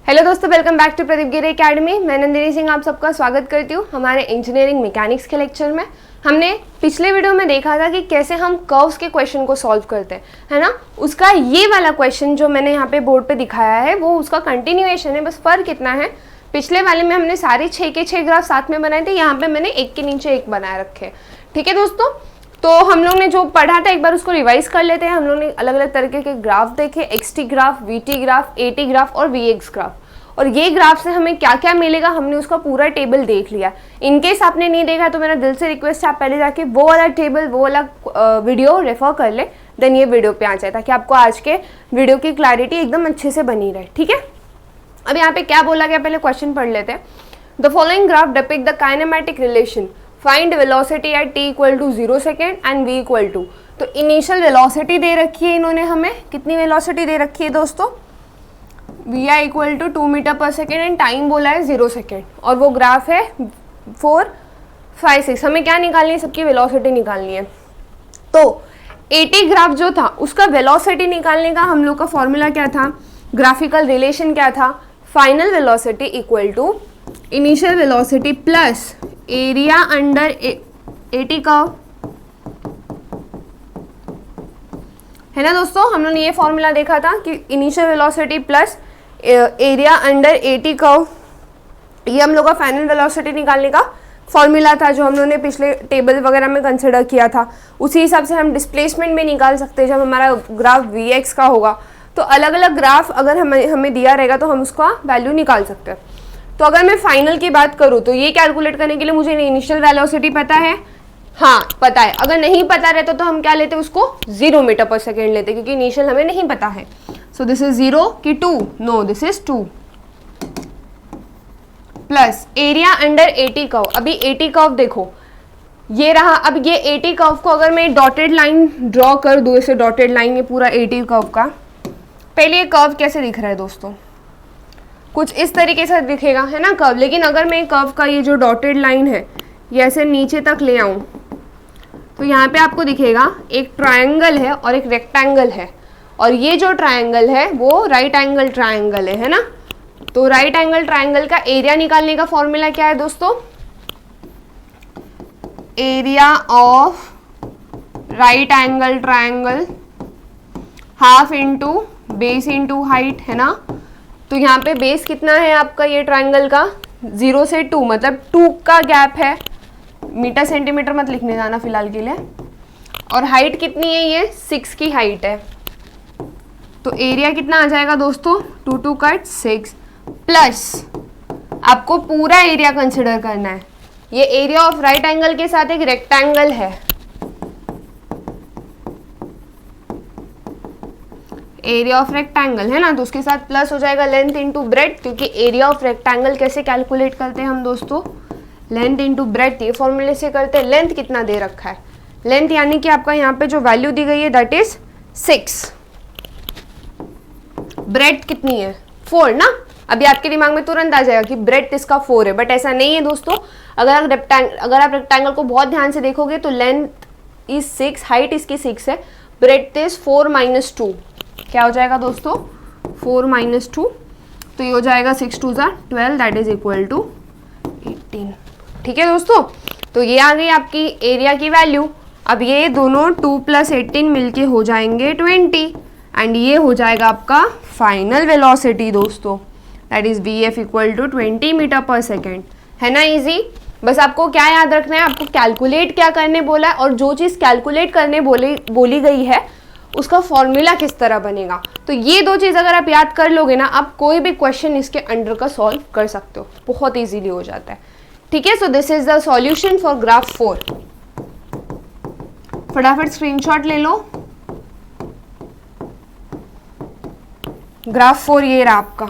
Hello दोस्तों, welcome back to Pradeep Giri academy. मैं नंदिनी सिंह आप सबका स्वागत करती हूँ हमारे इंजीनियरिंग मैकेनिक्स के लेक्चर में। हमने पिछले वीडियो में देखा था कि कैसे हम कर्व्स के क्वेश्चन को सॉल्व करते हैं, है ना। उसका ये वाला क्वेश्चन जो मैंने यहाँ पे बोर्ड पे दिखाया है वो उसका कंटिन्यूएशन है। बस फर्क इतना है, पिछले वाले में हमने सारे 6 के 6 ग्राफ साथ में बनाए थे, यहाँ पे मैंने एक के नीचे एक बनाए रखे। ठीक है दोस्तों, तो हम लोग ने जो पढ़ा था एक बार उसको रिवाइज कर लेते हैं। हम लोग ने अलग अलग तरीके के ग्राफ देखे, XT graph, VT graph, AT graph और वीएक्स ग्राफ। और ये ग्राफ से हमें क्या क्या मिलेगा हमने उसका पूरा टेबल देख लिया। इनकेस आपने नहीं देखा तो मेरा दिल से रिक्वेस्ट है आप पहले जाके वो वाला टेबल, वो वाला वीडियो रेफर कर ले, देन ये वीडियो पे आ जाए, ताकि आपको आज के वीडियो की क्लैरिटी एकदम अच्छे से बनी रहे। ठीक है, अब यहाँ पे क्या बोला गया, पहले क्वेश्चन पढ़ लेते हैं। The following graph depict the kinematic relation, find velocity at t equal to 0 second and v equal to. तो इनिशियल वेलोसिटी दे रखी है इन्होंने हमें, कितनी वेलोसिटी दे रखी है दोस्तों, vi equal to 2 metre per second and time बोला है 0 सेकेंड, और वो ग्राफ है 4, 5, 6। हमें क्या निकालनी है, सबकी वेलोसिटी निकालनी है। तो 80 ग्राफ जो था उसका वेलोसिटी निकालने का हम लोग का फॉर्मूला क्या था, ग्राफिकल रिलेशन क्या था, final velocity equal to initial velocity plus area under 80 curve, है ना दोस्तों। हम लोग ने ये फॉर्मूला देखा था कि initial velocity plus area under 80 curve, ये हम लोग का फाइनल वेलोसिटी निकालने का फॉर्मूला था जो हम लोगों ने पिछले टेबल वगैरह में कंसिडर किया था। उसी हिसाब से हम डिस्प्लेसमेंट भी निकाल सकते हैं जब हमारा ग्राफ वीएक्स का होगा। तो अलग अलग ग्राफ अगर हमें दिया रहेगा तो हम उसका वैल्यू निकाल सकते हैं। तो अगर मैं फाइनल की बात करूँ तो ये कैलकुलेट करने के लिए मुझे इनिशियल वेलोसिटी पता है, हाँ पता है। अगर नहीं पता रहता तो हम क्या लेते, उसको 0 मीटर पर सेकेंड लेते, क्योंकि इनिशियल हमें नहीं पता है। सो दिस इज 0 की 2, no this is 2 plus area under 80 curve. अभी 80 कर्व देखो ये रहा। अब ये 80 कर्व को अगर मैं डॉटेड लाइन ड्रॉ कर दूँ, इसे डॉटेड लाइन, ये पूरा 80 कर्व का, पहले ये कर्व कैसे दिख रहा है दोस्तों, कुछ इस तरीके से दिखेगा, है ना कर्व। लेकिन अगर मैं कर्व का ये जो डॉटेड लाइन है ये ऐसे नीचे तक ले आऊं तो यहाँ पे आपको दिखेगा एक ट्रायंगल है और एक रेक्टेंगल है, और ये जो ट्रायंगल है वो राइट एंगल ट्रायंगल है ना। तो राइट एंगल ट्रायंगल का एरिया निकालने का फॉर्मूला क्या है दोस्तों, area of right angle triangle half into base into height, है ना। तो यहाँ पे बेस कितना है आपका ये ट्रायंगल का, 0 से 2, मतलब 2 का गैप है, मीटर सेंटीमीटर मत लिखने जाना फिलहाल के लिए। और हाइट कितनी है, ये 6 की हाइट है। तो एरिया कितना आ जाएगा दोस्तों, 2 2 कट 6 प्लस आपको पूरा एरिया कंसिडर करना है। ये एरिया ऑफ राइट एंगल के साथ एक रेक्टेंगल है, एरिया ऑफ रेक्टेंगल, है ना। तो उसके साथ प्लस हो जाएगा लेंथ इंटू ब्रेड्थ, क्योंकि एरिया ऑफ रेक्टेंगल कैसे कैलकुलेट करते हैं हम दोस्तों, लेंथ इंटू ब्रेड्थ, ये फॉर्मूले से करते हैं। लेंथ कितना दे रखा है, लेंथ यानी कि आपका यहाँ पे जो वैल्यू दी गई है दैट इज 6, ब्रेड्थ कितनी है 4 ना। अभी आपके दिमाग में तुरंत आ जाएगा कि ब्रेड्थ इसका 4 है, बट ऐसा नहीं है दोस्तों। अगर आप रेक्टेंगल को बहुत ध्यान से देखोगे तो लेंथ इज 6, हाइट इसकी 6 है, ब्रेड्थ इज 4 - 2, क्या हो जाएगा दोस्तों 4 - 2, तो ये हो जाएगा 6 2 12, दैट इज इक्वल टू 18। ठीक है दोस्तों, तो ये आ गई आपकी एरिया की वैल्यू। अब ये दोनों 2 + 18 मिलके हो जाएंगे 20, एंड ये हो जाएगा आपका फाइनल वेलोसिटी दोस्तों, that is vf equal to 20 metre per second, है ना। इजी, बस आपको क्या याद रखना है, आपको कैलकुलेट क्या करने बोला है, और जो चीज़ कैलकुलेट करने बोली गई है उसका फॉर्मूला किस तरह बनेगा। तो ये 2 चीज़ अगर आप याद कर लोगे ना, आप कोई भी क्वेश्चन इसके अंडर का सॉल्व कर सकते हो, बहुत इजीली हो जाता है। ठीक है, so this is the solution for graph 4। फटाफट स्क्रीनशॉट ले लो। ग्राफ 4 ये रहा आपका,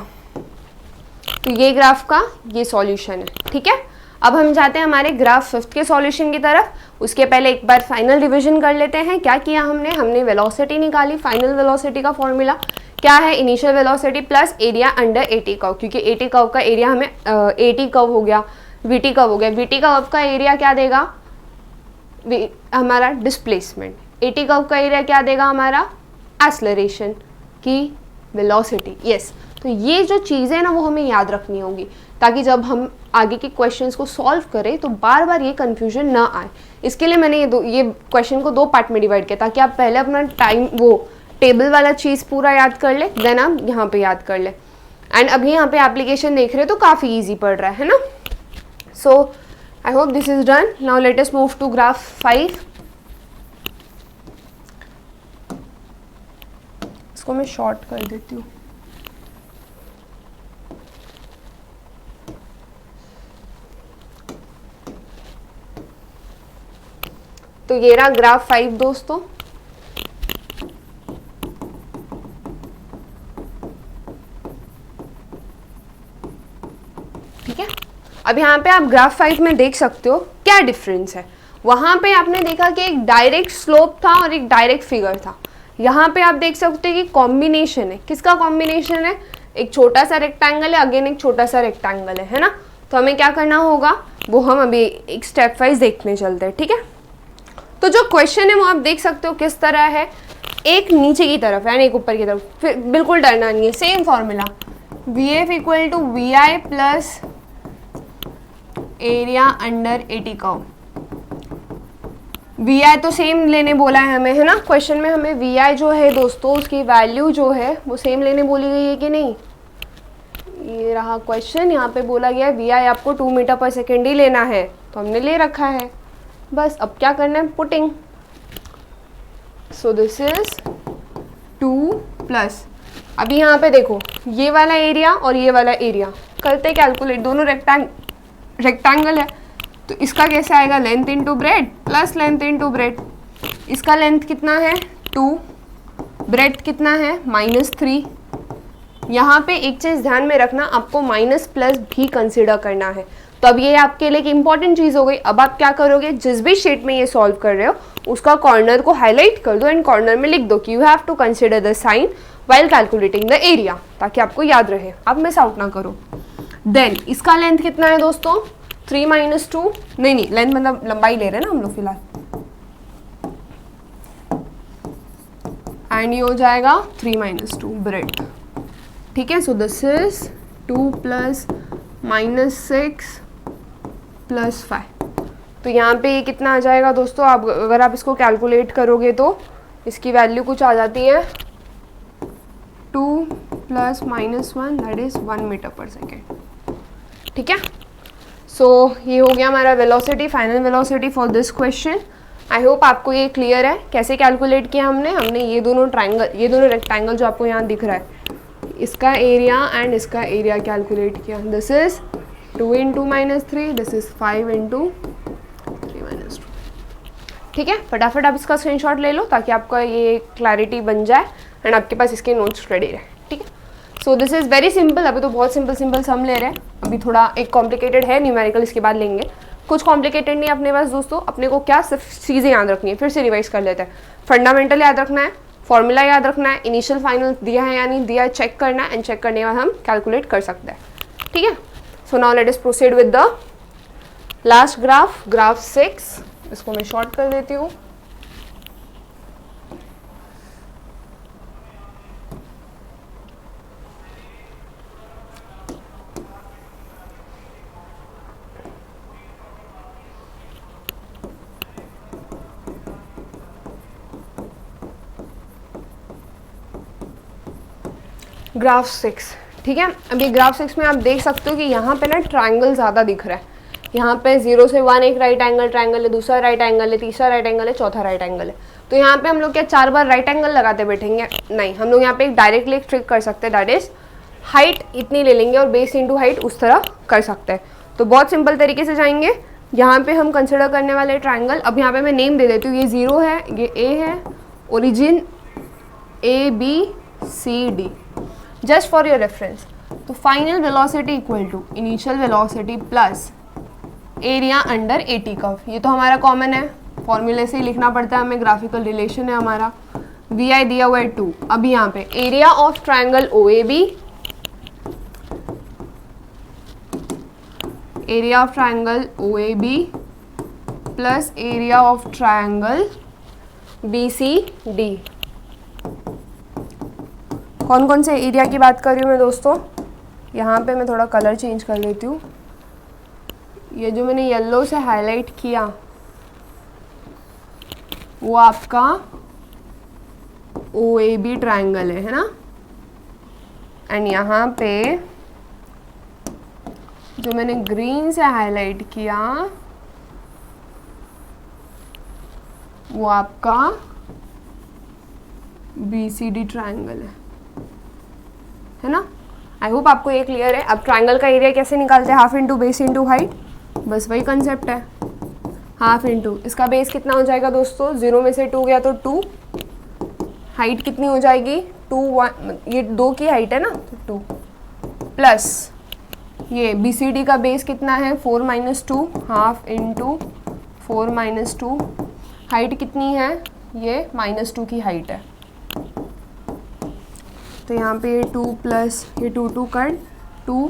तो ये ग्राफ का ये सॉल्यूशन है। ठीक है, अब हम जाते हैं हमारे ग्राफ 5 के सॉल्यूशन की तरफ। उसके पहले एक बार फाइनल रिवीजन कर लेते हैं। क्या किया हमने वेलोसिटी निकाली, फाइनल वेलोसिटी का फॉर्मूला क्या है, initial velocity plus area under 80 curve, क्योंकि 80 कर्व का एरिया हमें 80 कर्व हो गया, वीटी कर्व हो गया। वीटी कर्व का एरिया क्या देगा हमारा डिस्प्लेसमेंट, 80 कर्व का एरिया क्या देगा हमारा एक्सेलरेशन की वेलोसिटी। यस, तो ये जो चीज़ें हैं ना वो हमें याद रखनी होगी, ताकि जब हम आगे के क्वेश्चंस को सॉल्व करें तो बार बार ये कन्फ्यूजन ना आए। इसके लिए मैंने ये क्वेश्चन को 2 पार्ट में डिवाइड किया, ताकि आप पहले अपना टाइम वो टेबल वाला चीज़ पूरा याद कर ले, देन आप यहाँ पे याद कर ले। एंड अभी यहाँ पे एप्लीकेशन देख रहे हो तो काफ़ी ईजी पड़ रहा है ना। So I hope this is done. Now let us move to graph 5। इसको मैं शॉर्ट कर देती हूँ। तो ये रहा ग्राफ 5 दोस्तों। ठीक है, अब यहाँ पे आप ग्राफ 5 में देख सकते हो क्या डिफरेंस है। वहां पे आपने देखा कि एक डायरेक्ट स्लोप था और एक डायरेक्ट फिगर था। यहाँ पे आप देख सकते हो कि कॉम्बिनेशन है। किसका कॉम्बिनेशन है? एक छोटा सा रेक्टेंगल है, अगेन एक छोटा सा रेक्टेंगल है ना। तो हमें क्या करना होगा वो हम अभी एक स्टेप वाइज देखने चलते हैं। ठीक है, तो जो क्वेश्चन है वो आप देख सकते हो किस तरह है, एक नीचे की तरफ है एक ऊपर की तरफ। फिर बिल्कुल डरना नहीं है, same formula VF equal to VI plus area under 80 curve. VI तो सेम लेने बोला है हमें, है ना। क्वेश्चन में हमें VI जो है दोस्तों उसकी वैल्यू जो है वो सेम लेने बोली गई है कि नहीं। ये रहा क्वेश्चन, यहाँ पे बोला गया VI आपको 2 मीटर पर सेकेंड ही लेना है, तो हमने ले रखा है। बस अब क्या करना है, putting. So this is 2 plus, अभी यहाँ पे देखो ये वाला एरिया और ये वाला एरिया करते कैलकुलेट, दोनों रेक्टेंगल है तो इसका कैसे आएगा, length into breadth plus length into breadth. इसका लेंथ कितना है 2, ब्रेड कितना है -3। यहाँ पे एक चीज़ ध्यान में रखना, आपको माइनस प्लस भी कंसिडर करना है। तो अब ये आपके लिए एक इंपॉर्टेंट चीज़ हो गई। अब आप क्या करोगे, जिस भी शीट में ये सॉल्व कर रहे हो उसका कॉर्नर को हाईलाइट कर दो एंड कॉर्नर में लिख दो कि you have to consider the sign while calculating the area, ताकि आपको याद रहे, आप मिस आउट ना करो। देन इसका लेंथ कितना है दोस्तों, 3 - 2, नहीं लेंथ मतलब लंबाई ले रहे हैं ना हम लोग फिलहाल, एंड ये हो जाएगा 3 - 2 ब्रेड। ठीक है, so this is 2 plus -6 plus 5। तो यहाँ पे ये कितना आ जाएगा दोस्तों, आप अगर आप इसको कैलकुलेट करोगे तो इसकी वैल्यू कुछ आ जाती है 2 plus -1 that is 1 metre per second. ठीक है, सो ये हो गया हमारा velocity, final velocity for this question. I hope आपको ये क्लियर है कैसे कैलकुलेट किया हमने ये दोनों रेक्टेंगल जो आपको यहाँ दिख रहा है इसका एरिया एंड इसका एरिया कैलकुलेट किया। This is 2 × -3, this is 5 × 3 - 2। ठीक है, फटाफट आप इसका स्क्रीनशॉट ले लो ताकि आपका ये क्लैरिटी बन जाए एंड आपके पास इसके नोट्स रेडी रहे। ठीक है, so this is very simple. अभी तो बहुत सिंपल सम ले रहे हैं, अभी थोड़ा एक कॉम्प्लिकेटेड है न्यूमेरिकल, इसके बाद लेंगे। कुछ कॉम्प्लिकेटेड नहीं है अपने पास दोस्तों, अपने को क्या सिर्फ चीज़ें याद रखनी है। फिर से रिवाइज कर लेते हैं। फंडामेंटल याद रखना है, फॉर्मूला याद रखना है, इनिशियल फाइनल दिया है या नहीं दिया है चेक करना है, एंड चेक करने के बाद हम कैलकुलेट कर सकते हैं। ठीक है, so now let us proceed with the last graph 6। इसको मैं शॉर्ट कर देती हूँ। ग्राफ 6, ठीक है। अभी ग्राफ 6 में आप देख सकते हो कि यहाँ पे ना ट्रायंगल ज़्यादा दिख रहा है। यहाँ पे 0 से 1 एक राइट एंगल है, दूसरा राइट एंगल है, तीसरा राइट एंगल है, चौथा राइट एंगल है। तो यहाँ पे हम लोग क्या 4 बार राइट एंगल लगाते बैठेंगे? नहीं, हम लोग यहाँ पे एक डायरेक्टली एक ट्रिक कर सकते हैं, दैट इज हाइट इतनी ले लेंगे और बेस इंटू हाइट उस तरह कर सकते हैं। तो बहुत सिंपल तरीके से जाएंगे। यहाँ पे हम कंसिडर करने वाले ट्राइंगल, अब यहाँ पे मैं नेम दे देती हूँ। ये 0 है, ये A है, origin ABCD, just for your reference. तो final velocity equal to initial velocity plus area under 80 curve. ये तो हमारा कॉमन है, फॉर्मूले से ही लिखना पड़ता है हमें, ग्राफिकल रिलेशन है हमारा। VI दिया हुआ है 2। अब यहाँ पे area of triangle OAB, area of triangle OAB plus area of triangle BCD। कौन कौन से एरिया की बात कर रही हूँ मैं दोस्तों? यहाँ पे मैं थोड़ा कलर चेंज कर लेती हूँ। ये जो मैंने येलो से हाईलाइट किया वो आपका OAB ट्रायंगल है ना। एंड यहाँ पे जो मैंने ग्रीन से हाईलाइट किया वो आपका BCD ट्रायंगल है ना। आई होप आपको ये क्लियर है। अब ट्रायंगल का एरिया कैसे निकालते हैं? Half into base into height, बस वही कंसेप्ट है। हाफ इंटू इसका बेस कितना हो जाएगा दोस्तों? 0 में से 2 गया तो 2। हाइट कितनी हो जाएगी? 2 1, ये 2 की हाइट है ना तो 2 प्लस ये BCD का बेस कितना है? 4 - 2, हाफ इंटू 4 - 2। हाइट कितनी है? ये -2 की हाइट है। तो यहाँ पे ये 2 प्लस ये 2 2 कट 2,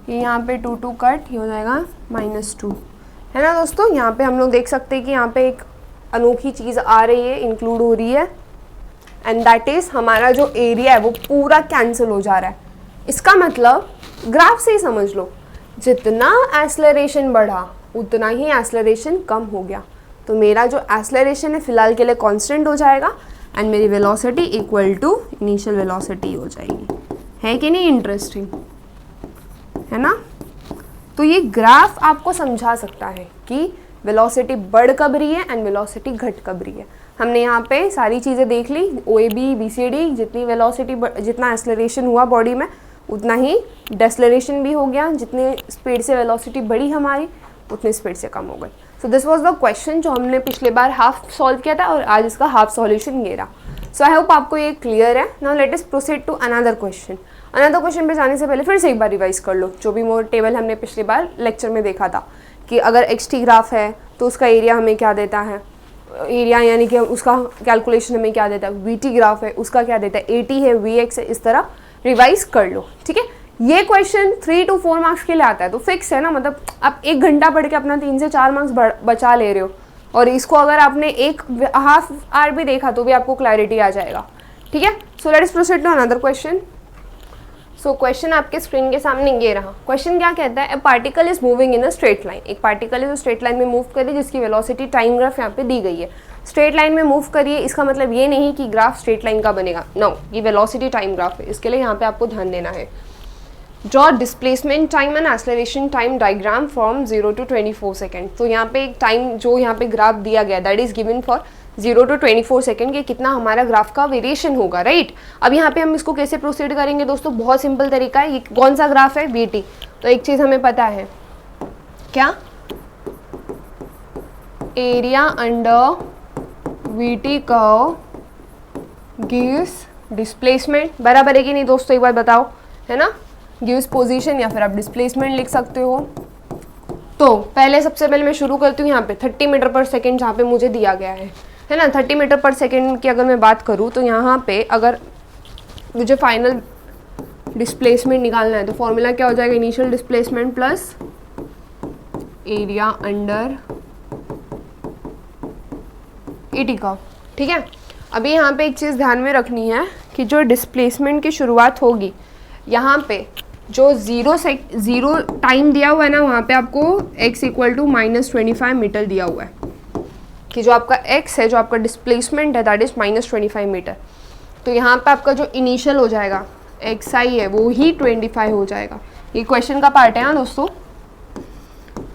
ये यहाँ पे 2 2 कट, ये हो जाएगा -2 है ना दोस्तों। यहाँ पे हम लोग देख सकते हैं कि यहाँ पे एक अनोखी चीज़ आ रही है, इंक्लूड हो रही है, एंड दैट इज़ हमारा जो एरिया है वो पूरा कैंसिल हो जा रहा है। इसका मतलब ग्राफ से ही समझ लो, जितना एक्सेलरेशन बढ़ा उतना ही एक्सेलरेशन कम हो गया। तो मेरा जो एक्सेलरेशन है फिलहाल के लिए कांस्टेंट हो जाएगा एंड मेरी velocity equal to initial velocity हो जाएगी। है कि नहीं इंटरेस्टिंग? है ना। तो ये ग्राफ आपको समझा सकता है कि वेलोसिटी बढ़ कब रही है एंड वेलोसिटी घट कब रही है। हमने यहाँ पे सारी चीज़ें देख ली, OAB BCD, जितनी वेलोसिटी जितना एक्सेलरेशन हुआ बॉडी में उतना ही डेसलरेशन भी हो गया। जितने स्पीड से वेलोसिटी बढ़ी हमारी उतनी स्पीड से कम हो गई। So this was the question जो हमने पिछले बार हाफ सॉल्व किया था और आज इसका हाफ सॉल्यूशन ये रहा। सो आई होप आपको ये क्लियर है। Now let us proceed to another question. Another question पे जाने से पहले फिर से एक बार रिवाइज कर लो जो भी मोर टेबल हमने पिछली बार लेक्चर में देखा था कि अगर XT ग्राफ है तो उसका एरिया हमें क्या देता है, एरिया यानी कि उसका कैलकुलेशन हमें क्या देता है। VT ग्राफ है उसका क्या देता है, AT है, VX है। इस तरह रिवाइज कर लो, ठीक है। ये क्वेश्चन 3 to 4 मार्क्स के लिए आता है तो फिक्स है ना, मतलब आप 1 घंटा पढ़ के अपना 3 से 4 मार्क्स बचा ले रहे हो और इसको अगर आपने 1.5 आवर भी देखा तो भी आपको क्लैरिटी आ जाएगा, ठीक है। So let's proceed to another question. So question आपके स्क्रीन के सामने ये रहा। क्वेश्चन क्या कहता है? A particle is moving in a straight line. एक पार्टिकल है जो स्ट्रेट लाइन में मूव कर रही है जिसकी वेलोसिटी टाइम ग्राफ यहाँ पे दी गई है। स्ट्रेट लाइन में मूव करिए, इसका मतलब ये नहीं कि ग्राफ स्ट्रेट लाइन का बनेगा, नो, ये वेलोसिटी टाइम ग्राफ है। इसके लिए यहाँ पे आपको ध्यान देना है। Draw displacement time and acceleration time diagram from 0 to 24 second. तो यहाँ पे एक टाइम जो यहाँ पे ग्राफ दिया गया that is given for 0 to 24 second के कितना हमारा ग्राफ का वेरिएशन होगा, राइट। अब यहाँ पे हम इसको कैसे प्रोसीड करेंगे दोस्तों? बहुत सिंपल तरीका है। ये कौन सा ग्राफ है? VT। तो एक चीज़ हमें पता है, क्या? Area under VT curve gives displacement, बराबर है कि नहीं दोस्तों? एक बार बताओ, है ना। गिव्स पोजीशन या फिर आप डिस्प्लेसमेंट लिख सकते हो। तो पहले सबसे पहले मैं शुरू करती हूँ यहाँ पे 30 मीटर पर सेकेंड जहाँ पे मुझे दिया गया है ना। 30 मीटर पर सेकेंड की अगर मैं बात करूँ तो यहाँ पे अगर मुझे फाइनल डिस्प्लेसमेंट निकालना है तो फॉर्मूला क्या हो जाएगा? Initial displacement plus area under AT का, ठीक है। अभी यहाँ पे एक चीज़ ध्यान में रखनी है कि जो डिस्प्लेसमेंट की शुरुआत होगी यहाँ पे जो ज़ीरो टाइम दिया हुआ है ना, वहाँ पे आपको x इक्वल टू -25 मीटर दिया हुआ है कि जो आपका x है, जो आपका डिस्प्लेसमेंट है दैट इज़ -25 मीटर। तो यहाँ पे आपका जो इनिशियल हो जाएगा xi है वो ही 25 हो जाएगा। ये क्वेश्चन का पार्ट है ना दोस्तों।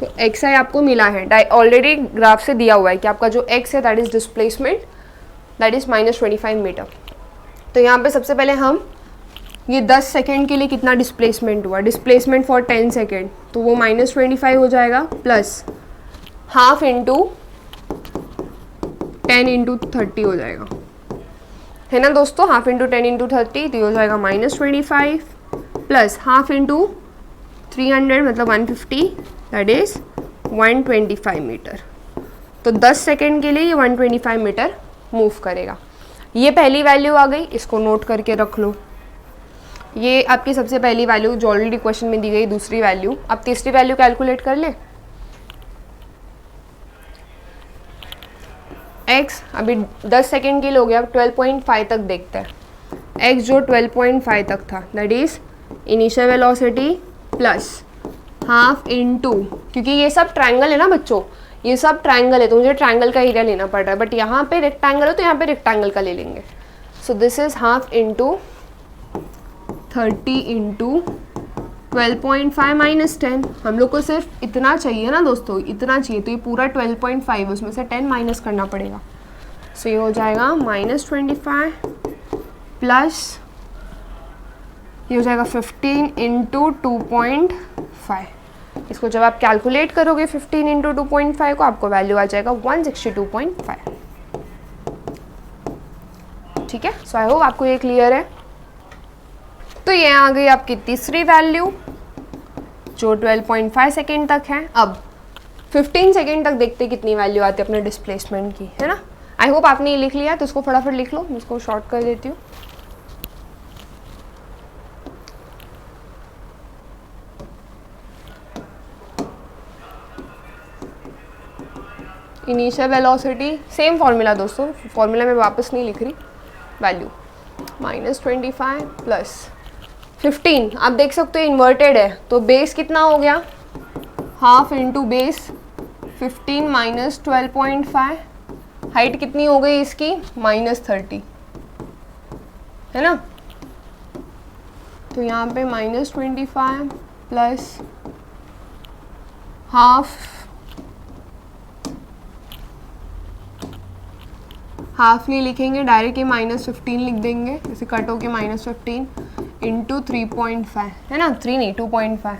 तो xi आपको मिला है, ऑलरेडी ग्राफ से दिया हुआ है कि आपका जो x है that is displacement that is -25 metre. तो यहाँ पे सबसे पहले हम ये 10 सेकेंड के लिए कितना डिस्प्लेसमेंट हुआ, डिस्प्लेसमेंट फॉर 10 सेकेंड, तो वो -25 हो जाएगा प्लस हाफ इंटू 10 इंटू 30 हो जाएगा, है ना दोस्तों। हाफ इंटू 10 इंटू 30 तो ये हो जाएगा -25 प्लस हाफ इंटू 300 मतलब 150 दैट इज़ 125 मीटर। तो 10 सेकेंड के लिए ये 125 मीटर मूव करेगा। ये पहली वैल्यू आ गई, इसको नोट करके रख लो। ये आपकी सबसे पहली वैल्यू जो ऑलरेडी क्वेश्चन में दी गई, दूसरी वैल्यू। अब तीसरी वैल्यू कैलकुलेट कर ले। x अभी 10 सेकेंड के लिए हो गया, 12.5 तक देखते हैं। x जो 12.5 तक था, that is initial velocity plus half into, क्योंकि ये सब ट्रायंगल है ना बच्चों, ये सब ट्रायंगल है तो मुझे ट्रायंगल का एरिया लेना पड़ रहा है, बट यहाँ पे रेक्टेंगल है तो यहाँ पे रेक्टेंगल का ले लेंगे। So this is half into 30 into 12.5 minus 10। हम लोग को सिर्फ इतना चाहिए ना दोस्तों, इतना चाहिए, तो ये पूरा 12.5 उसमें से 10 माइनस करना पड़ेगा। सो ये हो जाएगा -25 प्लस ये हो जाएगा 15 इंटू 2.5। इसको जब आप कैलकुलेट करोगे 15 इंटू 2.5 को, आपको वैल्यू आ जाएगा 162.5। ठीक है, सो आई होप आपको ये क्लियर है। तो ये आ गई आपकी तीसरी वैल्यू जो 12.5 सेकेंड तक है। अब 15 सेकेंड तक देखते कितनी वैल्यू आती है अपने डिस्प्लेसमेंट की, है ना। आई होप आपने ये लिख लिया, तो इसको फटाफट लिख लो, मैं इसको शॉर्ट कर देती हूँ। इनिशियल वेलोसिटी, सेम फॉर्मूला दोस्तों, फॉर्मूला में वापस नहीं लिख रही, वैल्यू -25 प्लस 15। आप देख सकते हो इन्वर्टेड है, तो बेस कितना हो गया, half into base 15 minus 12.5, height कितनी हो गई इसकी -30, है ना। तो यहाँ पे -25 प्लस हाफ नहीं लिखेंगे, डायरेक्ट ये -15 लिख देंगे, इसे कट होके -15 इंटू 3.5, है ना, 3 नहीं 2.5।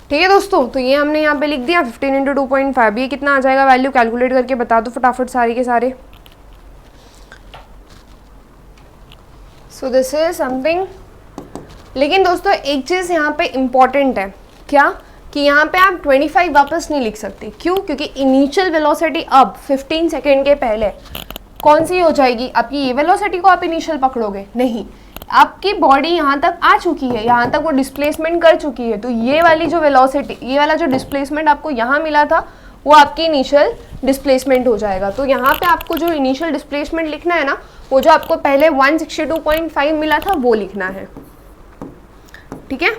ठीक है दोस्तों, तो ये हमने यहाँ पे लिख दिया 15 इंटू 2.5। ये कितना आ जाएगा वैल्यू, कैलकुलेट करके बता दो फटाफट सारे के सारे। So this is something. लेकिन दोस्तों एक चीज़ यहाँ पे इम्पॉर्टेंट है, क्या कि यहाँ पे आप 25 वापस नहीं लिख सकते। क्यों? क्योंकि इनिशियल वेलोसिटी अब 15 सेकेंड के पहले कौन सी हो जाएगी, आपकी ये वेलोसिटी को आप इनिशियल पकड़ोगे नहीं, आपकी बॉडी यहाँ तक आ चुकी है, यहाँ तक वो डिस्प्लेसमेंट कर चुकी है, तो ये वाली जो वेलोसिटी, ये वाला जो डिस्प्लेसमेंट आपको यहाँ मिला था वो आपकी इनिशियल डिस्प्लेसमेंट हो जाएगा। तो यहाँ पे आपको जो इनिशियल डिस्प्लेसमेंट लिखना है ना, वो जो आपको पहले 162.5 मिला था वो लिखना है। ठीक है,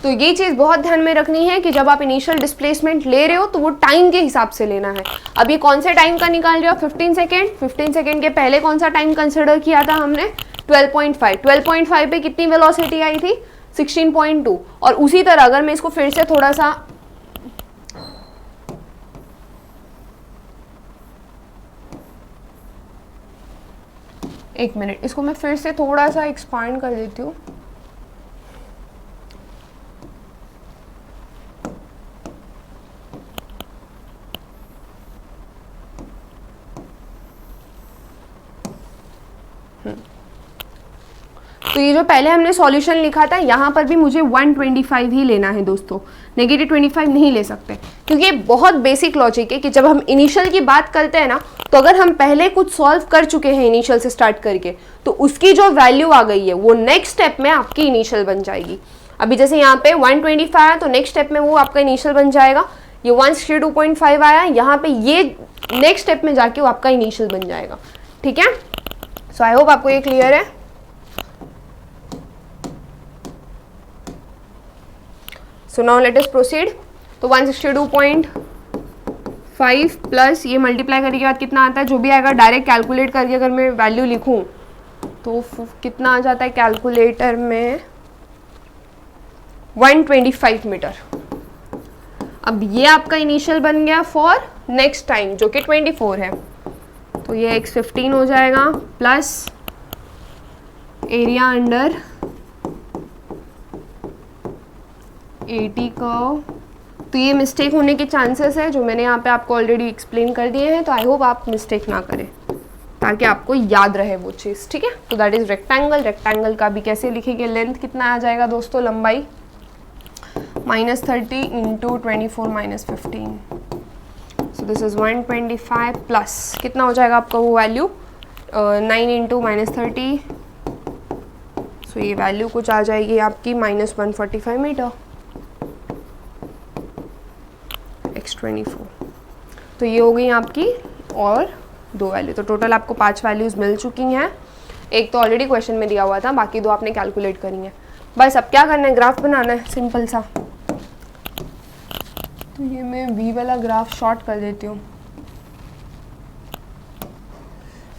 तो ये चीज़ बहुत ध्यान में रखनी है कि जब आप इनिशियल डिस्प्लेसमेंट ले रहे हो तो वो टाइम के हिसाब से लेना है। अब ये कौन से टाइम का निकाल रहे हो, 15 सेकेंड। 15 सेकेंड के पहले कौन सा टाइम कंसिडर किया था हमने, 12.5। 12.5 पे कितनी वेलोसिटी आई थी, 16.2। और उसी तरह अगर मैं इसको फिर से थोड़ा सा एक मिनट, इसको मैं फिर से थोड़ा सा एक्सपांड कर देती हूँ। तो ये जो पहले हमने सॉल्यूशन लिखा था, यहाँ पर भी मुझे 125 ही लेना है दोस्तों, -25 नहीं ले सकते, क्योंकि ये बहुत बेसिक लॉजिक है कि जब हम इनिशियल की बात करते हैं ना, तो अगर हम पहले कुछ सॉल्व कर चुके हैं इनिशियल से स्टार्ट करके, तो उसकी जो वैल्यू आ गई है वो नेक्स्ट स्टेप में आपकी इनिशियल बन जाएगी। अभी जैसे यहाँ पे 125 है, तो नेक्स्ट स्टेप में वो आपका इनिशियल बन जाएगा। ये 162.5 आया, यहाँ पे ये नेक्स्ट स्टेप में जाके वो आपका इनिशियल बन जाएगा। ठीक है, सो आई होप आपको ये क्लियर है। So now let us proceed. तो 162.5 प्लस ये मल्टीप्लाई करने के बाद कितना आता है, जो भी आएगा डायरेक्ट कैलकुलेट करके अगर मैं वैल्यू लिखूं तो कितना आ जाता है कैलकुलेटर में, 125 मीटर। अब ये आपका इनिशियल बन गया फॉर नेक्स्ट टाइम जो कि 24 है, तो ये x15 हो जाएगा प्लस एरिया अंडर 80 कर्व। तो ये मिस्टेक होने के चांसेस है जो मैंने यहाँ पे आपको ऑलरेडी एक्सप्लेन कर दिए हैं, तो आई होप आप मिस्टेक ना करें ताकि आपको याद रहे वो चीज़। ठीक है, तो दैट इज रेक्टेंगल। रेक्टेंगल का भी कैसे लिखेंगे, लेंथ कितना आ जाएगा दोस्तों, लंबाई -30 into 24 minus 15, so this is 125 plus कितना हो जाएगा आपका वो वैल्यू 9 इंटू -30, सो ये वैल्यू कुछ आ जाएगी आपकी -145 मीटर, x24। तो ये हो गई आपकी और 2 वैल्यू, तो टोटल आपको 5 वैल्यूज़ मिल चुकी हैं। एक तो ऑलरेडी क्वेश्चन में दिया हुआ था, बाकी 2 आपने कैलकुलेट करी है। बस अब क्या करना है, ग्राफ बनाना है सिंपल सा। तो ये मैं v वाला ग्राफ शॉर्ट कर देती हूँ,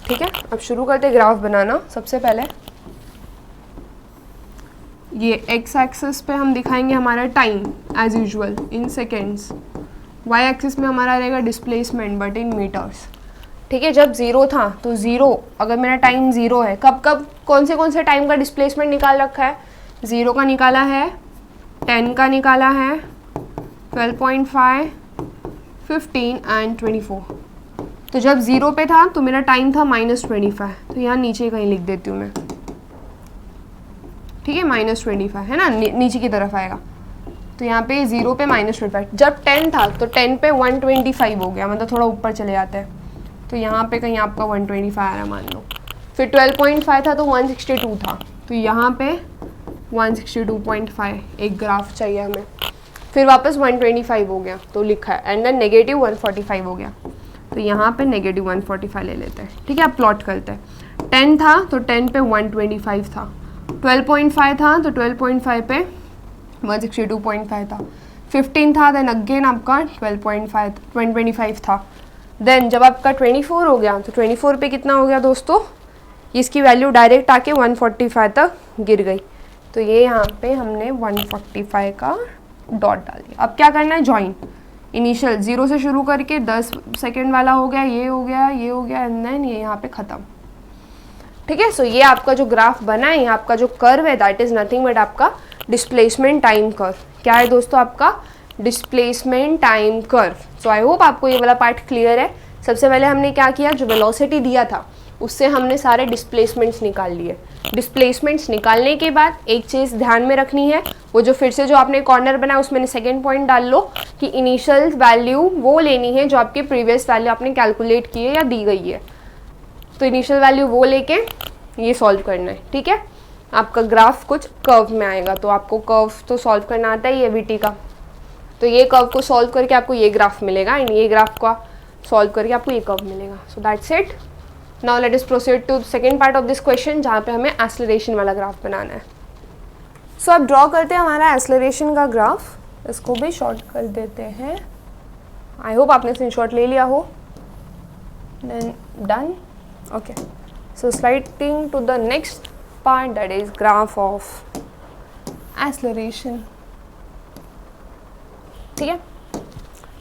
ठीक है। अब शुरू करते हैं ग्राफ बनाना। सबसे पहले ये x एक्सिस पे हम दिखाएंगे हमारा time as usual in seconds, y axis में हमारा रहेगा डिस्प्लेसमेंट बट इन मीटर्स, ठीक है। जब 0 था तो 0, अगर मेरा टाइम 0 है, कब कब कौन से टाइम का डिस्प्लेसमेंट निकाल रखा है, 0 का निकाला है, 10 का निकाला है, 12.5, 15 एंड 24। तो जब 0 पे था तो मेरा टाइम था -25, तो यहाँ नीचे कहीं लिख देती हूँ मैं, ठीक है, -25 है ना, नीचे की तरफ आएगा। तो यहाँ पे 0 पे -25। जब 10 था तो 10 पे 125 हो गया, मतलब थोड़ा ऊपर चले जाते हैं, तो यहाँ पे कहीं आपका 125 आ रहा मान लो। फिर 12.5 था तो 162 था, तो यहाँ पे 162.5 एक ग्राफ चाहिए हमें। फिर वापस 125 हो गया तो लिखा है, एंड देन -145 हो गया, तो यहाँ पे -145 ले लेते हैं, ठीक है। अब प्लॉट करते हैं। 10 था तो 10 पे 125 था, 12.5 था तो 12.5 पे 162.5 था, 15 था देन अगेन आपका 125 था। देन जब आपका 24 हो गया तो 24 पे कितना हो गया दोस्तों, इसकी वैल्यू डायरेक्ट आके 145 तक गिर गई, तो ये यहाँ पे हमने 145 का डॉट डाल दिया। अब क्या करना है, जॉइन इनिशियल 0 से शुरू करके 10 सेकेंड वाला हो गया, ये हो गया, ये हो गया, एंड देन ये यहाँ पे ख़त्म, ठीक है। सो ये आपका जो ग्राफ बना है, आपका जो कर्व है, दैट इज़ नथिंग बट आपका डिस्प्लेसमेंट टाइम कर्व। क्या है दोस्तों, आपका displacement time curve. So I hope आपको ये वाला पार्ट क्लियर है। सबसे पहले हमने क्या किया, जो वेलोसिटी दिया था उससे हमने सारे डिस्प्लेसमेंट्स निकाल लिए। डिस्प्लेसमेंट्स निकालने के बाद एक चीज़ ध्यान में रखनी है, वो जो फिर से जो आपने कॉर्नर बनाया उसमें सेकेंड पॉइंट डाल लो कि इनिशियल वैल्यू वो लेनी है जो आपकी प्रीवियस वैल्यू आपने कैलकुलेट की है या दी गई है, तो इनिशियल वैल्यू वो लेके ये सॉल्व करना है, ठीक है। आपका ग्राफ कुछ कर्व में आएगा, तो आपको कर्व तो सॉल्व करना आता है, ये VT का, तो ये कर्व को सॉल्व करके आपको ये ग्राफ मिलेगा, एंड ये ग्राफ का सॉल्व करके आपको ये कर्व मिलेगा। So that's it. Now let us proceed to second part of this question, जहाँ पे हमें एक्सेलरेशन वाला ग्राफ बनाना है। सो अब ड्रॉ करते हैं हमारा एक्सेलरेशन का ग्राफ, इसको भी शॉर्ट कर देते हैं। आई होप आपने स्क्रीनशॉट ले लिया हो, then done, okay. So sliding to the next part, that is graph of acceleration, ठीक है।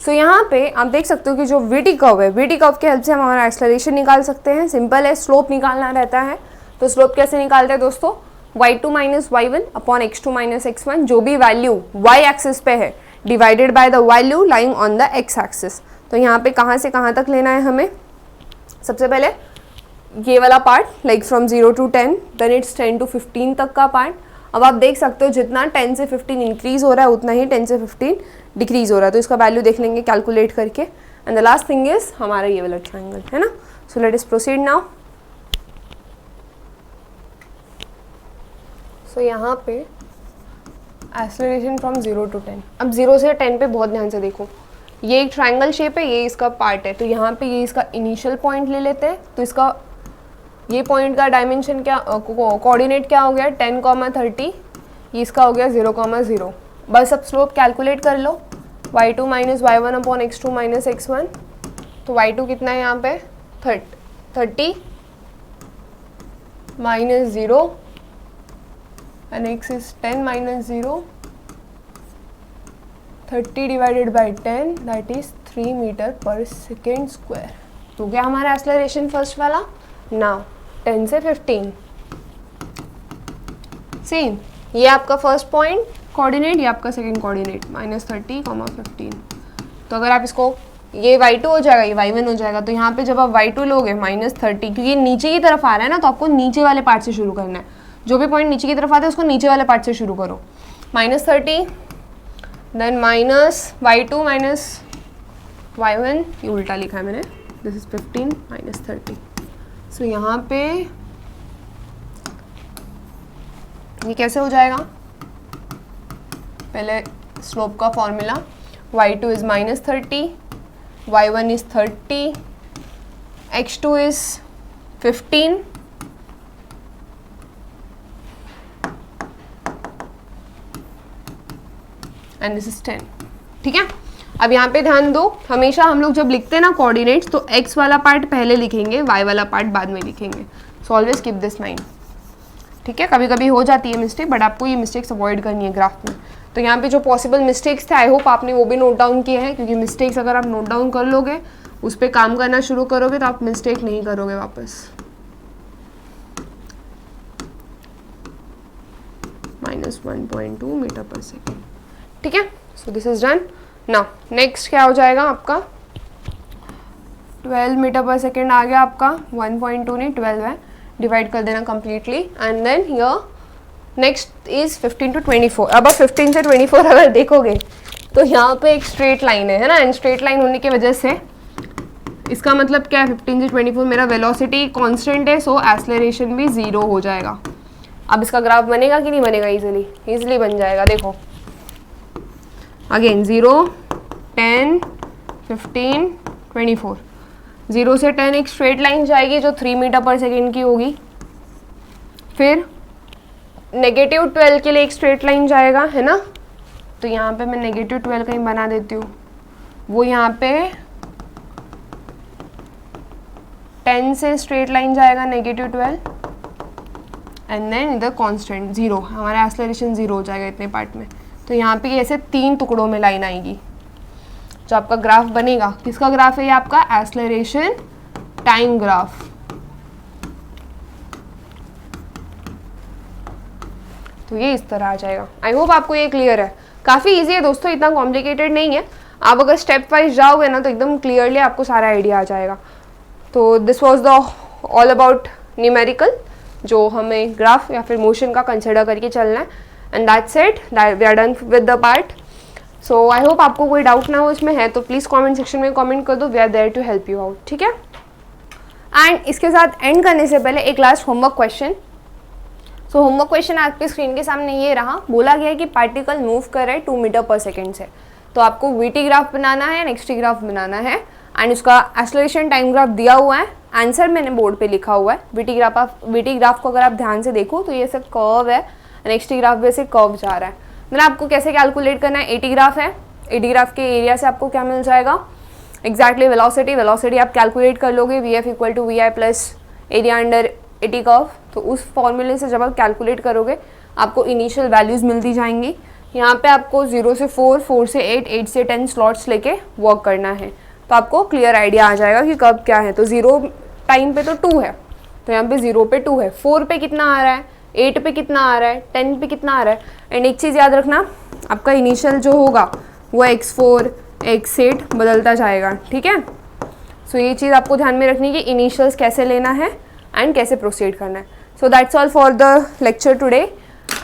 सो यहाँ पे आप देख सकते हो कि जो VT कर्व है, VT कर्व के हेल्प से हम हमारा एक्सेलरेशन निकाल सकते हैं। सिंपल है, स्लोप निकालना रहता है, तो स्लोप कैसे निकालते हैं दोस्तों, y2 minus y1 upon x2 minus x1, जो भी वैल्यू y एक्सिस पे है divided by the value lying on the x axis. तो यहाँ पे कहाँ से कहाँ तक लेना है हमें, सबसे पहले ये वाला part like from 0 to 10, then it's 10 to 15 तक का पार्ट। अब आप देख सकते हो जितना 10 से 15 इंक्रीज़ हो रहा है उतना ही 10 से 15 डिक्रीज़ हो रहा है, तो इसका वैल्यू देख लेंगे कैलकुलेट करके। And the last thing is हमारा ये वाला ट्राइंगल है ना। So let us proceed now. So यहाँ पे एक्सेलरेशन फ्रॉम 0 to 10। अब 0 से 10 पे बहुत ध्यान से देखो, ये एक ट्राइंगल शेप है, ये इसका पार्ट है, तो यहाँ पे ये इसका इनिशियल पॉइंट ले लेते हैं। तो इसका ये पॉइंट का डायमेंशन क्या, कोऑर्डिनेट क्या हो गया 10,30, ये इसका हो गया 0,0। बस अब स्लोप कैलकुलेट कर लो, y2 minus y1 upon x2 minus x1। तो y2 कितना है यहाँ पे 30 minus 0 and x is 10 minus 0, 30 divided by 10 that is 3 metre per second square. तो क्या हमारा एक्सेलरेशन फर्स्ट वाला। नाउ 10 से 15 सेम, ये आपका फर्स्ट पॉइंट कोऑर्डिनेट, ये आपका सेकंड कोऑर्डिनेट -30, 15। तो अगर आप इसको, ये y2 हो जाएगा, ये y1 हो जाएगा, तो यहाँ पे जब आप y2 लोगे -30, क्योंकि ये नीचे की तरफ आ रहा है ना, तो आपको नीचे वाले पार्ट से शुरू करना है। जो भी पॉइंट नीचे की तरफ आता है उसको नीचे वाले पार्ट से शुरू करो। -30 then minus y2 minus y1, ये उल्टा लिखा है मैंने, दिस इज 15 -30। सो यहाँ पे ये कैसे हो जाएगा, पहले स्लोप का formula, y2 is -30, y1 is 30, x2 is 15 and this is 10। ठीक है, अब यहाँ पे ध्यान दो, हमेशा हम लोग जब लिखते हैं ना कोऑर्डिनेट्स तो x वाला पार्ट पहले लिखेंगे, y वाला पार्ट बाद में लिखेंगे। So always keep this mind. ठीक है, कभी कभी हो जाती है मिस्टेक, बट आपको ये मिस्टेक्स अवॉइड करनी है ग्राफ में। तो यहाँ पे जो पॉसिबल मिस्टेक्स थे आई होप आपने वो भी नोट डाउन किए हैं, क्योंकि मिस्टेक्स अगर आप नोट डाउन कर लोगे, उस पर काम करना शुरू करोगे तो आप मिस्टेक नहीं करोगे वापस। -1.2 मीटर पर सेकेंड। ठीक है, so this is done. Now next क्या हो जाएगा आपका, 12 मीटर पर सेकेंड आ गया आपका, 1.2 नहीं 12 है, डिवाइड कर देना completely. And then here next is 15 to 24। अब आप 15 से 24 अगर देखोगे तो यहाँ पे एक स्ट्रेट लाइन है ना, एंड स्ट्रेट लाइन होने की वजह से इसका मतलब क्या है, 15 से 24 मेरा वेलोसिटी कांस्टेंट है, सो एक्सेलरेशन भी 0 हो जाएगा। अब इसका ग्राफ बनेगा कि नहीं बनेगा, इजीली बन जाएगा। देखो अगेन 0, 10, 15, 24, 0 से 10 एक स्ट्रेट लाइन जाएगी जो 3 मीटर पर सेकेंड की होगी। फिर -12 के लिए एक स्ट्रेट लाइन जाएगा, है ना, तो यहाँ पे मैं -12 कहीं बना देती हूँ, वो यहाँ पे 10 से स्ट्रेट लाइन जाएगा -12, एंड देन इधर कांस्टेंट 0, हमारा एक्सेलरेशन 0 हो जाएगा इतने पार्ट में। तो यहाँ पे ऐसे 3 टुकड़ों में लाइन आएगी जो आपका ग्राफ बनेगा। किसका ग्राफ है ये, आपका एक्सेलरेशन टाइम ग्राफ। तो ये इस तरह आ जाएगा। आई होप आपको ये क्लियर है। काफ़ी इजी है दोस्तों, इतना कॉम्प्लिकेटेड नहीं है। आप अगर स्टेप वाइज जाओगे ना तो एकदम क्लियरली आपको सारा आइडिया आ जाएगा। तो this was the all about numerical, जो हमें ग्राफ या फिर मोशन का कंसिडर करके चलना है। And that's it, we are done with the part. So I hope आपको कोई डाउट ना हो इसमें, है तो प्लीज़ कमेंट सेक्शन में कमेंट कर दो, we are there to help you out. ठीक है, एंड इसके साथ एंड करने से पहले एक लास्ट होमवर्क क्वेश्चन। सो होमवर्क क्वेश्चन आपकी स्क्रीन के सामने ये रहा। बोला गया है कि पार्टिकल मूव कर रहे 2 मीटर पर सेकेंड से, तो आपको वीटी ग्राफ बनाना है, एक्सटी ग्राफ बनाना है, एंड उसका एक्सेलरेशन टाइम ग्राफ दिया हुआ है। आंसर मैंने बोर्ड पे लिखा हुआ है। वीटी ग्राफ को अगर आप ध्यान से देखो तो ये सब कर्व है, एंड एक्सटी ग्राफ भी ऐसे कर्व जा रहा है। मतलब आपको कैसे कैलकुलेट करना है, एटी ग्राफ है, एटी ग्राफ के एरिया से आपको क्या मिल जाएगा, एग्जैक्टली वेलोसिटी आप कैलकुलेट कर लोगे, VF = VI plus area under eighty curve. तो उस फॉर्मूले से जब आप कैलकुलेट करोगे आपको इनिशियल वैल्यूज़ मिलती जाएंगी। यहाँ पे आपको 0 से 4, 4 से 8, 8 से 10 स्लॉट्स लेके वर्क करना है, तो आपको क्लियर आइडिया आ जाएगा कि कब क्या है। तो 0 टाइम पे तो 2 है, तो यहाँ पे 0 पे 2 है, 4 पे कितना आ रहा है, 8 पे कितना आ रहा है, 10 पे कितना आ रहा है। एंड एक चीज़ याद रखना, आपका इनिशियल जो होगा वो x4, x8 बदलता जाएगा। ठीक है, सो ये चीज़ आपको ध्यान में रखनी है कि इनिशियल्स कैसे लेना है एंड कैसे प्रोसीड करना है। सो that's all for the lecture today,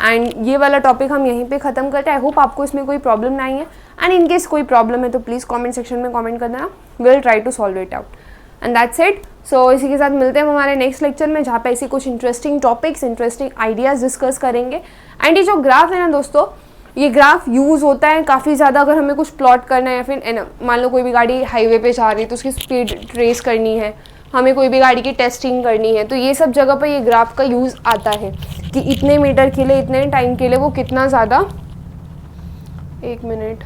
and ये वाला टॉपिक हम यहीं पे ख़त्म करते हैं। आई होप आपको इसमें कोई प्रॉब्लम नहीं है, एंड इन केस कोई प्रॉब्लम है तो प्लीज़ कमेंट सेक्शन में कमेंट कर देना, will try to solve it out. And that's it. So इसी के साथ मिलते हैं हम हमारे नेक्स्ट लेक्चर में, जहाँ पे ऐसी कुछ interesting topics, interesting ideas discuss करेंगे। एंड ये जो ग्राफ है ना दोस्तों, ये ग्राफ यूज़ होता है काफ़ी ज़्यादा अगर हमें कुछ प्लॉट करना है, या फिर मान लो कोई भी गाड़ी हाईवे पे जा रही है तो उसकी स्पीड ट्रेस करनी है, हमें कोई भी गाड़ी की टेस्टिंग करनी है, तो ये सब जगह पर ये ग्राफ का यूज़ आता है कि इतने मीटर के लिए, इतने टाइम के लिए वो कितना ज़्यादा, एक मिनट,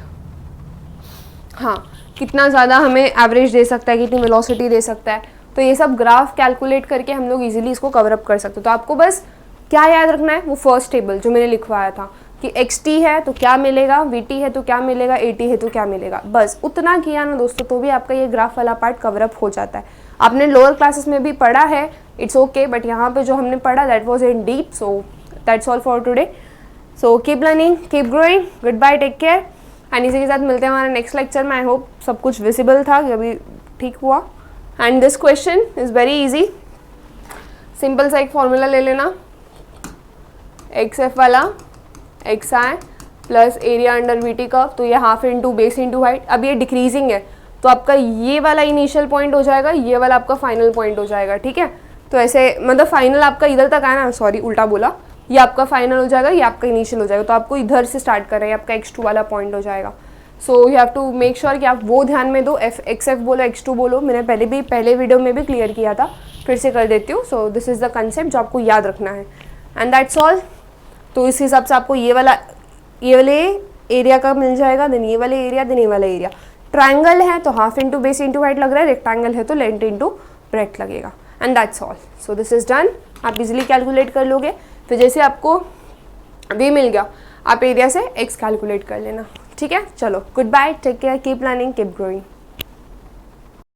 हाँ, कितना ज़्यादा हमें एवरेज दे सकता है, कितनी वेलोसिटी दे सकता है। तो ये सब ग्राफ कैलकुलेट करके हम लोग इजीली इसको कवर अप कर सकते हैं। तो आपको बस क्या याद रखना है, वो फर्स्ट टेबल जो मैंने लिखवाया था कि xt है तो क्या मिलेगा, vt है तो क्या मिलेगा, at है तो क्या मिलेगा, बस उतना किया ना दोस्तों तो भी आपका ये ग्राफ वाला पार्ट कवर अप हो जाता है। आपने लोअर क्लासेस में भी पढ़ा है, इट्स ओके, बट यहाँ पे जो हमने पढ़ा that was in deep. So that's all for today. So keep learning, keep growing, goodbye, take care. And इसी के साथ मिलते हैं हमारे नेक्स्ट लेक्चर में। आई होप सब कुछ विजिबल था, अभी ठीक हुआ। And this question is very easy, simple सा एक फॉर्मूला ले लेना, XF वाला XI plus area under VT curve, तो ये half into base into height. अब ये डिक्रीजिंग है तो आपका ये वाला इनिशियल पॉइंट हो जाएगा, ये वाला आपका फाइनल पॉइंट हो जाएगा। ठीक है, तो ऐसे मतलब फाइनल आपका इधर तक आया ना, सॉरी उल्टा बोला, ये आपका फाइनल हो जाएगा, ये आपका इनिशियल हो जाएगा। तो आपको इधर से स्टार्ट कर रहे हैं, आपका x2 वाला पॉइंट हो जाएगा। So you have to make sure कि आप वो ध्यान में दो, XF बोलो, x2 बोलो। मैंने पहले वीडियो में भी क्लियर किया था, फिर से कर देती हूँ। So this is the concept जो आपको याद रखना है, एंड दैट्स ऑल। तो इस हिसाब से आपको ये वाले एरिया का मिल जाएगा, देन ये वाले एरिया, देन ये वाला एरिया। ट्राइंगल है तो half into base into height लग रहा है, रेक्टेंगल है तो लेंथ इंटू ब्रेथ लगेगा, and that's all. So this is done. आप इजिली कैलकुलेट कर लोगे। फिर जैसे आपको वी मिल गया, आप एरिया से एक्स कैलकुलेट कर लेना। ठीक है, चलो goodbye, take care, keep learning, keep growing.